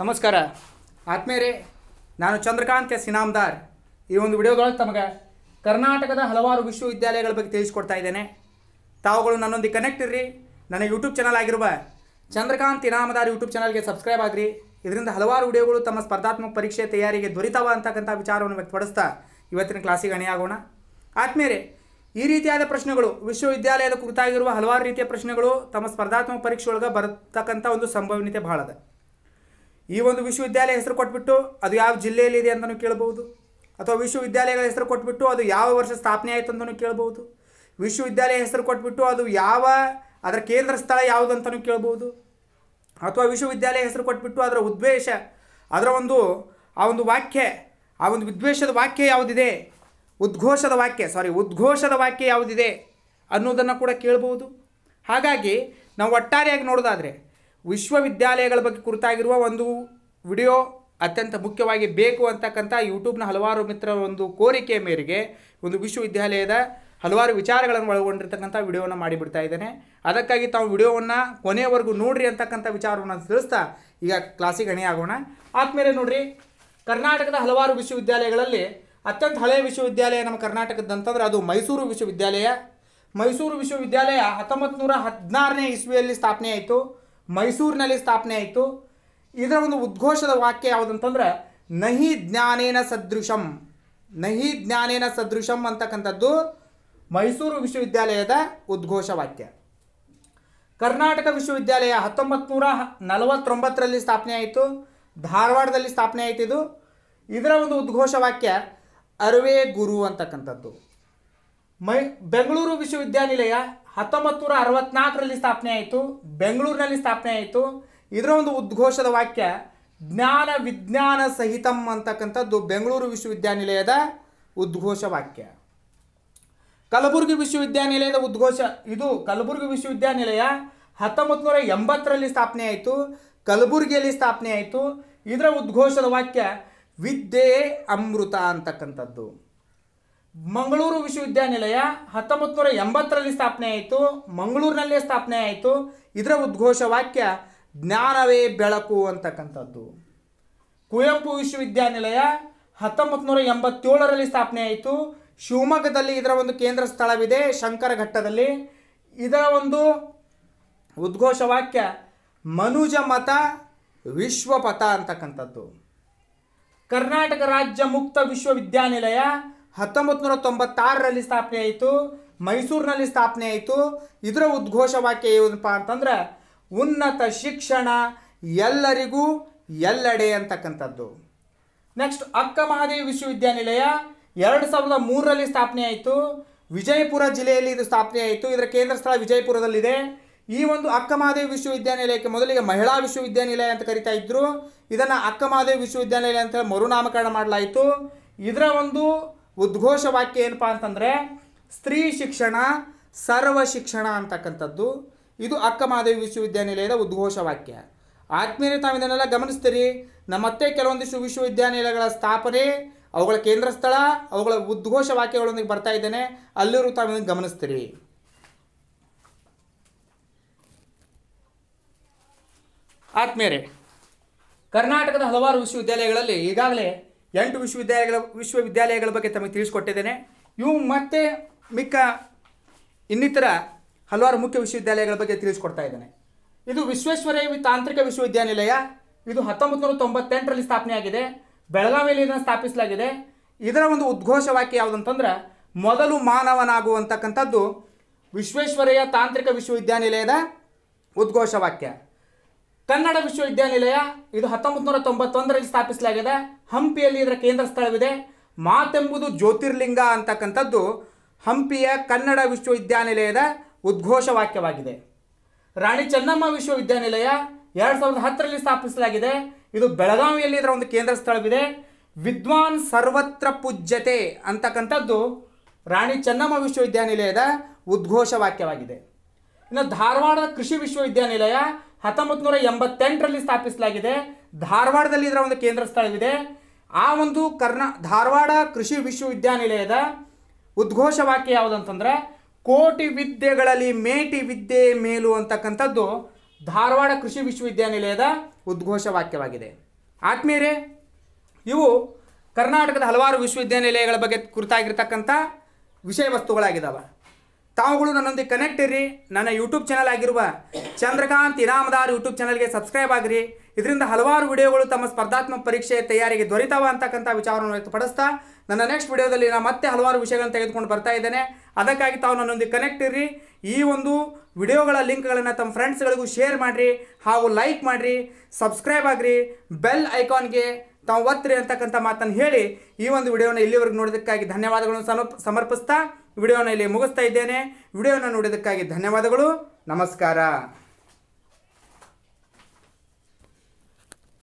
ನಮಸ್ಕಾರ ಆತ್ಮೀಯರೇ, ನಾನು ಚಂದ್ರಕಾಂತ್ ಎಸ್ ಇನಾಮದಾರ್. ಈ ಒಂದು ವಿಡಿಯೋಗಳಲ್ಲಿ ತಮಗೆ ಕರ್ನಾಟಕದ ಹಲವಾರು ವಿಶ್ವವಿದ್ಯಾಲಯಗಳ ಬಗ್ಗೆ ತಿಳಿಸ್ಕೊಡ್ತಾ ಇದ್ದೇನೆ. ತಾವುಗಳು ನನ್ನೊಂದಿಗೆ ಕನೆಕ್ಟ್ ಇರ್ರಿ. ನನ್ನ ಯೂಟ್ಯೂಬ್ ಚಾನಲ್ ಆಗಿರುವ ಚಂದ್ರಕಾಂತ್ ಇನಾಮದಾರ್ ಯೂಟ್ಯೂಬ್ ಚಾನಲ್ಗೆ ಸಬ್ಸ್ಕ್ರೈಬ್ ಆಗಿರಿ. ಇದರಿಂದ ಹಲವಾರು ವಿಡಿಯೋಗಳು ತಮ್ಮ ಸ್ಪರ್ಧಾತ್ಮಕ ಪರೀಕ್ಷೆ ತಯಾರಿಗೆ ದೊರೆತವ ಅಂತಕ್ಕಂಥ ವಿಚಾರವನ್ನು ವ್ಯಕ್ತಪಡಿಸ್ತಾ ಇವತ್ತಿನ ಕ್ಲಾಸಿಗೆ ಅಣಿಯಾಗೋಣ. ಆತ್ಮೀಯರೇ, ಈ ರೀತಿಯಾದ ಪ್ರಶ್ನೆಗಳು ವಿಶ್ವವಿದ್ಯಾಲಯದ ಕುರಿತಾಗಿರುವ ಹಲವಾರು ರೀತಿಯ ಪ್ರಶ್ನೆಗಳು ತಮ್ಮ ಸ್ಪರ್ಧಾತ್ಮಕ ಪರೀಕ್ಷೆ ಒಳಗೆ ಬರತಕ್ಕಂಥ ಒಂದು ಸಂಭವನೀಯತೆ ಭಾಳ ಅದ. ಈ ಒಂದು ವಿಶ್ವವಿದ್ಯಾಲಯ ಹೆಸರು ಕೊಟ್ಬಿಟ್ಟು ಅದು ಯಾವ ಜಿಲ್ಲೆಯಲ್ಲಿದೆ ಅಂತಲೂ ಕೇಳಬಹುದು, ಅಥವಾ ವಿಶ್ವವಿದ್ಯಾಲಯಗಳ ಹೆಸರು ಕೊಟ್ಬಿಟ್ಟು ಅದು ಯಾವ ವರ್ಷ ಸ್ಥಾಪನೆ ಆಯಿತು ಅಂತಲೂ ಕೇಳಬಹುದು. ವಿಶ್ವವಿದ್ಯಾಲಯ ಹೆಸರು ಕೊಟ್ಬಿಟ್ಟು ಅದು ಅದರ ಕೇಂದ್ರ ಸ್ಥಳ ಯಾವುದು ಅಂತಲೂ ಕೇಳಬಹುದು. ಅಥವಾ ವಿಶ್ವವಿದ್ಯಾಲಯ ಹೆಸರು ಕೊಟ್ಬಿಟ್ಟು ಅದರ ಉದ್ದೇಶ, ಅದರ ಒಂದು ವಾಕ್ಯ, ಆ ಒಂದು ವಿದ್ವೇಷದ ವಾಕ್ಯ ಯಾವುದಿದೆ, ಉದ್ಘೋಷದ ವಾಕ್ಯ ಯಾವುದಿದೆ ಅನ್ನೋದನ್ನು ಕೂಡ ಕೇಳಬಹುದು. ಹಾಗಾಗಿ ನಾವು ಒಟ್ಟಾರೆಯಾಗಿ ನೋಡೋದಾದರೆ ವಿಶ್ವವಿದ್ಯಾಲಯಗಳ ಬಗ್ಗೆ ಕುರಿತಾಗಿರುವ ಒಂದು ವಿಡಿಯೋ ಅತ್ಯಂತ ಮುಖ್ಯವಾಗಿ ಬೇಕು ಅಂತಕ್ಕಂಥ ಯೂಟ್ಯೂಬ್ನ ಹಲವಾರು ಮಿತ್ರರ ಒಂದು ಕೋರಿಕೆಯ ಮೇರೆಗೆ ಒಂದು ವಿಶ್ವವಿದ್ಯಾಲಯದ ಹಲವಾರು ವಿಚಾರಗಳನ್ನು ಒಳಗೊಂಡಿರ್ತಕ್ಕಂಥ ವಿಡಿಯೋವನ್ನು ಮಾಡಿಬಿಡ್ತಾ ಇದ್ದೇನೆ. ಅದಕ್ಕಾಗಿ ತಾವು ವಿಡಿಯೋವನ್ನು ಕೊನೆಯವರೆಗೂ ನೋಡ್ರಿ ಅಂತಕ್ಕಂಥ ವಿಚಾರವನ್ನು ತಿಳಿಸ್ತಾ ಈಗ ಕ್ಲಾಸಿಗೆ ಅಣಿಯಾಗೋಣ. ಆದಮೇಲೆ ನೋಡ್ರಿ, ಕರ್ನಾಟಕದ ಹಲವಾರು ವಿಶ್ವವಿದ್ಯಾಲಯಗಳಲ್ಲಿ ಅತ್ಯಂತ ಹಳೆಯ ವಿಶ್ವವಿದ್ಯಾಲಯ ನಮ್ಮ ಕರ್ನಾಟಕದಂತಂದ್ರೆ ಅದು ಮೈಸೂರು ವಿಶ್ವವಿದ್ಯಾಲಯ. ಮೈಸೂರು ವಿಶ್ವವಿದ್ಯಾಲಯ 1916ನೇ ಇಸ್ವಿಯಲ್ಲಿ ಸ್ಥಾಪನೆ ಆಯಿತು, ಮೈಸೂರಿನಲ್ಲಿ ಸ್ಥಾಪನೆ ಆಯಿತು. ಇದರ ಒಂದು ಉದ್ಘೋಷದ ವಾಕ್ಯ ಯಾವುದಂತಂದ್ರೆ ನಹಿ ಜ್ಞಾನೇನ ಸದೃಶಂ ಅಂತಕ್ಕಂಥದ್ದು ಮೈಸೂರು ವಿಶ್ವವಿದ್ಯಾಲಯದ ಉದ್ಘೋಷ ವಾಕ್ಯ. ಕರ್ನಾಟಕ ವಿಶ್ವವಿದ್ಯಾಲಯ 1949ರಲ್ಲಿ ಸ್ಥಾಪನೆ ಆಯಿತು, ಧಾರವಾಡದಲ್ಲಿ ಸ್ಥಾಪನೆ ಆಯಿತು. ಇದರ ಒಂದು ಉದ್ಘೋಷ ವಾಕ್ಯ ಅರಿವೇ ಗುರು ಅಂತಕ್ಕಂಥದ್ದು. ಬೆಂಗಳೂರು ವಿಶ್ವವಿದ್ಯಾನಿಲಯ 1964ರಲ್ಲಿ ಸ್ಥಾಪನೆ ಆಯಿತು, ಬೆಂಗಳೂರಿನಲ್ಲಿ ಸ್ಥಾಪನೆ ಆಯಿತು. ಇದರ ಒಂದು ಉದ್ಘೋಷದ ವಾಕ್ಯ ಜ್ಞಾನ ವಿಜ್ಞಾನ ಸಹಿತಂ ಅಂತಕ್ಕಂಥದ್ದು ಬೆಂಗಳೂರು ವಿಶ್ವವಿದ್ಯಾನಿಲಯದ ಉದ್ಘೋಷ ವಾಕ್ಯ. ಕಲಬುರಗಿ ವಿಶ್ವವಿದ್ಯಾನಿಲಯದ ಉದ್ಘೋಷ, ಇದು ಕಲಬುರಗಿ ವಿಶ್ವವಿದ್ಯಾನಿಲಯ 1980ರಲ್ಲಿ ಸ್ಥಾಪನೆ ಆಯಿತು, ಕಲಬುರಗಿಯಲ್ಲಿ ಸ್ಥಾಪನೆ ಆಯಿತು. ಇದರ ಉದ್ಘೋಷದ ವಾಕ್ಯ ವಿದ್ಯೆ ಅಮೃತ ಅಂತಕ್ಕಂಥದ್ದು. ಮಂಗಳೂರು ವಿಶ್ವವಿದ್ಯಾನಿಲಯ 1980ರಲ್ಲಿ ಸ್ಥಾಪನೆ ಆಯಿತು, ಮಂಗಳೂರಿನಲ್ಲೇ ಸ್ಥಾಪನೆ ಆಯಿತು. ಇದರ ಉದ್ಘೋಷ ವಾಕ್ಯ ಜ್ಞಾನವೇ ಬೆಳಕು ಅಂತಕ್ಕಂಥದ್ದು. ಕುವೆಂಪು ವಿಶ್ವವಿದ್ಯಾನಿಲಯ 1987ರಲ್ಲಿ ಸ್ಥಾಪನೆ ಆಯಿತು, ಶಿವಮೊಗ್ಗದಲ್ಲಿ ಇದರ ಒಂದು ಕೇಂದ್ರ ಸ್ಥಳವಿದೆ, ಶಂಕರಘಟ್ಟದಲ್ಲಿ. ಇದರ ಒಂದು ಉದ್ಘೋಷ ವಾಕ್ಯ ಮನುಜ ಮತ ವಿಶ್ವಪಥ ಅಂತಕ್ಕಂಥದ್ದು. ಕರ್ನಾಟಕ ರಾಜ್ಯ ಮುಕ್ತ ವಿಶ್ವವಿದ್ಯಾನಿಲಯ 1996ರಲ್ಲಿ ಸ್ಥಾಪನೆ ಆಯಿತು, ಮೈಸೂರಿನಲ್ಲಿ ಸ್ಥಾಪನೆ ಆಯಿತು. ಇದರ ಉದ್ಘೋಷ ವಾಕ್ಯ ಏನಪ್ಪ ಅಂತಂದ್ರೆ ಉನ್ನತ ಶಿಕ್ಷಣ ಎಲ್ಲರಿಗೂ ಎಲ್ಲೆಡೆ ಅಂತಕ್ಕಂಥದ್ದು. ನೆಕ್ಸ್ಟ್, ಅಕ್ಕ ಮಹಾದೇವಿ ವಿಶ್ವವಿದ್ಯಾನಿಲಯ 2003ರಲ್ಲಿ ಸ್ಥಾಪನೆ ಆಯಿತು, ವಿಜಯಪುರ ಜಿಲ್ಲೆಯಲ್ಲಿ ಇದು ಸ್ಥಾಪನೆ ಆಯಿತು. ಇದರ ಕೇಂದ್ರ ಸ್ಥಳ ವಿಜಯಪುರದಲ್ಲಿದೆ. ಈ ಒಂದು ಅಕ್ಕ ಮಹಾದೇವಿ ವಿಶ್ವವಿದ್ಯಾನಿಲಯಕ್ಕೆ ಮೊದಲಿಗೆ ಮಹಿಳಾ ವಿಶ್ವವಿದ್ಯಾನಿಲಯ ಅಂತ ಕರಿತಾ ಇದ್ರು, ಇದನ್ನು ಅಕ್ಕ ಮಹಾದೇವಿ ವಿಶ್ವವಿದ್ಯಾನಿಲಯ ಅಂತ ಮರುನಾಮಕರಣ ಮಾಡಲಾಯಿತು. ಇದರ ಒಂದು ಉದ್ಘೋಷ ವಾಕ್ಯ ಏನಪ್ಪ ಅಂತಂದರೆ ಸ್ತ್ರೀ ಶಿಕ್ಷಣ ಸರ್ವ ಶಿಕ್ಷಣ ಅಂತಕ್ಕಂಥದ್ದು. ಇದು ಅಕ್ಕ ಮಹಾದೇವಿ ವಿಶ್ವವಿದ್ಯಾನಿಲಯದ ಉದ್ಘೋಷ ವಾಕ್ಯ. ಆತ್ಮೀಯರೇ, ತಾವು ಇದನ್ನೆಲ್ಲ ಗಮನಿಸ್ತೀರಿ. ನಮ್ಮತ್ತೆ ಕೆಲವೊಂದಿಷ್ಟು ವಿಶ್ವವಿದ್ಯಾನಿಲಯಗಳ ಸ್ಥಾಪನೆ, ಅವುಗಳ ಕೇಂದ್ರ ಸ್ಥಳ, ಅವುಗಳ ಉದ್ಘೋಷ ವಾಕ್ಯಗಳೊಂದಿಗೆ ಬರ್ತಾ ಇದ್ದೇನೆ, ಅಲ್ಲಿರೂ ತಾವು ಇದನ್ನು ಗಮನಿಸ್ತೀರಿ. ಆತ್ಮೀಯರೇ, ಕರ್ನಾಟಕದ ಹಲವಾರು ವಿಶ್ವವಿದ್ಯಾಲಯಗಳಲ್ಲಿ ಈಗಾಗಲೇ 8 ವಿಶ್ವವಿದ್ಯಾಲಯಗಳ ಬಗ್ಗೆ ತಮಗೆ ತಿಳಿಸ್ಕೊಟ್ಟಿದ್ದೇನೆ. ಇವು ಮತ್ತೆ ಮಿಕ್ಕ ಇನ್ನಿತರ ಹಲವಾರು ಮುಖ್ಯ ವಿಶ್ವವಿದ್ಯಾಲಯಗಳ ಬಗ್ಗೆ ತಿಳಿಸ್ಕೊಡ್ತಾ ಇದ್ದೇನೆ. ಇದು ವಿಶ್ವೇಶ್ವರಯ್ಯ ತಾಂತ್ರಿಕ ವಿಶ್ವವಿದ್ಯಾನಿಲಯ. ಇದು 1998ರಲ್ಲಿ ಸ್ಥಾಪನೆ ಆಗಿದೆ, ಬೆಳಗಾವಿಯಲ್ಲಿ ಇದನ್ನು ಸ್ಥಾಪಿಸಲಾಗಿದೆ. ಇದರ ಒಂದು ಉದ್ಘೋಷ ವಾಕ್ಯ ಯಾವುದಂತಂದ್ರೆ ಮೊದಲು ಮಾನವನಾಗುವಂತಕ್ಕಂಥದ್ದು ವಿಶ್ವೇಶ್ವರಯ್ಯ ತಾಂತ್ರಿಕ ವಿಶ್ವವಿದ್ಯಾನಿಲಯದ ಉದ್ಘೋಷ ವಾಕ್ಯ. ಕನ್ನಡ ವಿಶ್ವವಿದ್ಯಾನಿಲಯ ಇದು 1991ರಲ್ಲಿ ಸ್ಥಾಪಿಸಲಾಗಿದೆ, ಹಂಪಿಯಲ್ಲಿ ಇದರ ಕೇಂದ್ರ ಸ್ಥಳವಿದೆ. ಮಾತೆಂಬುದು ಜ್ಯೋತಿರ್ಲಿಂಗ ಅಂತಕ್ಕಂಥದ್ದು ಹಂಪಿಯ ಕನ್ನಡ ವಿಶ್ವವಿದ್ಯಾನಿಲಯದ ಉದ್ಘೋಷ ವಾಕ್ಯವಾಗಿದೆ. ರಾಣಿ ಚೆನ್ನಮ್ಮ ವಿಶ್ವವಿದ್ಯಾನಿಲಯ 2010ರಲ್ಲಿ ಸ್ಥಾಪಿಸಲಾಗಿದೆ. ಇದು ಬೆಳಗಾವಿಯಲ್ಲಿ ಇದರ ಒಂದು ಕೇಂದ್ರ ಸ್ಥಳವಿದೆ. ವಿದ್ವಾನ್ ಸರ್ವತ್ರ ಪೂಜ್ಯತೆ ಅಂತಕ್ಕಂಥದ್ದು ರಾಣಿ ಚೆನ್ನಮ್ಮ ವಿಶ್ವವಿದ್ಯಾನಿಲಯದ ಉದ್ಘೋಷ ವಾಕ್ಯವಾಗಿದೆ. ಇನ್ನು ಧಾರವಾಡದ ಕೃಷಿ ವಿಶ್ವವಿದ್ಯಾನಿಲಯ 1988ರಲ್ಲಿ ಸ್ಥಾಪಿಸಲಾಗಿದೆ, ಧಾರವಾಡದಲ್ಲಿ ಇದರ ಒಂದು ಕೇಂದ್ರ ಸ್ಥಳವಿದೆ. ಆ ಒಂದು ಧಾರವಾಡ ಕೃಷಿ ವಿಶ್ವವಿದ್ಯಾನಿಲಯದ ಉದ್ಘೋಷ ವಾಕ್ಯ ಯಾವುದಂತಂದ್ರೆ ಕೋಟಿ ವಿದ್ಯೆಗಳಲ್ಲಿ ಮೇಟಿ ವಿದ್ಯೆ ಮೇಲು ಅಂತಕ್ಕಂಥದ್ದು ಧಾರವಾಡ ಕೃಷಿ ವಿಶ್ವವಿದ್ಯಾನಿಲಯದ ಉದ್ಘೋಷ ವಾಕ್ಯವಾಗಿದೆ. ಆತ್ಮೀಯರೇ, ಇವು ಕರ್ನಾಟಕದ ಹಲವಾರು ವಿಶ್ವವಿದ್ಯಾನಿಲಯಗಳ ಬಗ್ಗೆ ಕುರಿತಾಗಿರ್ತಕ್ಕಂಥ ವಿಷಯ ವಸ್ತುಗಳಾಗಿದ್ದಾವೆ. ತಾವುಗಳು ನನ್ನೊಂದಿಗೆ ಕನೆಕ್ಟ್ ಇರ್ರಿ. ನನ್ನ ಯೂಟ್ಯೂಬ್ ಚಾನಲ್ ಆಗಿರುವ ಚಂದ್ರಕಾಂತ್ ಇನಾಮದಾರ್ ಯೂಟ್ಯೂಬ್ ಚಾನಲ್ಗೆ ಸಬ್ಸ್ಕ್ರೈಬ್ ಆಗಿರಿ. ಇದರಿಂದ ಹಲವಾರು ವಿಡಿಯೋಗಳು ತಮ್ಮ ಸ್ಪರ್ಧಾತ್ಮಕ ಪರೀಕ್ಷೆ ತಯಾರಿಗೆ ದೊರೆತಾವ ಅಂತಕ್ಕಂಥ ವಿಚಾರವನ್ನು ವ್ಯಕ್ತಪಡಿಸ್ತಾ ನನ್ನ ನೆಕ್ಸ್ಟ್ ವಿಡಿಯೋದಲ್ಲಿ ನಾನು ಮತ್ತೆ ಹಲವಾರು ವಿಷಯಗಳನ್ನು ತೆಗೆದುಕೊಂಡು ಬರ್ತಾ ಇದ್ದೇನೆ. ಅದಕ್ಕಾಗಿ ತಾವು ನನ್ನೊಂದಿಗೆ ಕನೆಕ್ಟ್ ಇರ್ರಿ. ಈ ಒಂದು ವಿಡಿಯೋಗಳ ಲಿಂಕ್ಗಳನ್ನು ತಮ್ಮ ಫ್ರೆಂಡ್ಸ್ಗಳಿಗೂ ಶೇರ್ ಮಾಡಿರಿ ಹಾಗೂ ಲೈಕ್ ಮಾಡಿರಿ, ಸಬ್ಸ್ಕ್ರೈಬ್ ಆಗಿರಿ, ಬೆಲ್ ಐಕಾನ್ಗೆ ತಾವು ಒತ್ತಿರಿ ಅಂತಕ್ಕಂಥ ಮಾತನ್ನು ಹೇಳಿ ಈ ಒಂದು ವಿಡಿಯೋನ ಇಲ್ಲಿವರೆಗೂ ನೋಡೋದಕ್ಕಾಗಿ ಧನ್ಯವಾದಗಳನ್ನು ಸಮರ್ಪಿಸ್ತಾ ವಿಡಿಯೋನ ಇಲ್ಲಿ ಮುಗಿಸ್ತಾ ಇದ್ದೇನೆ. ವಿಡಿಯೋನ ನೋಡೋದಕ್ಕಾಗಿ ಧನ್ಯವಾದಗಳು. ನಮಸ್ಕಾರ.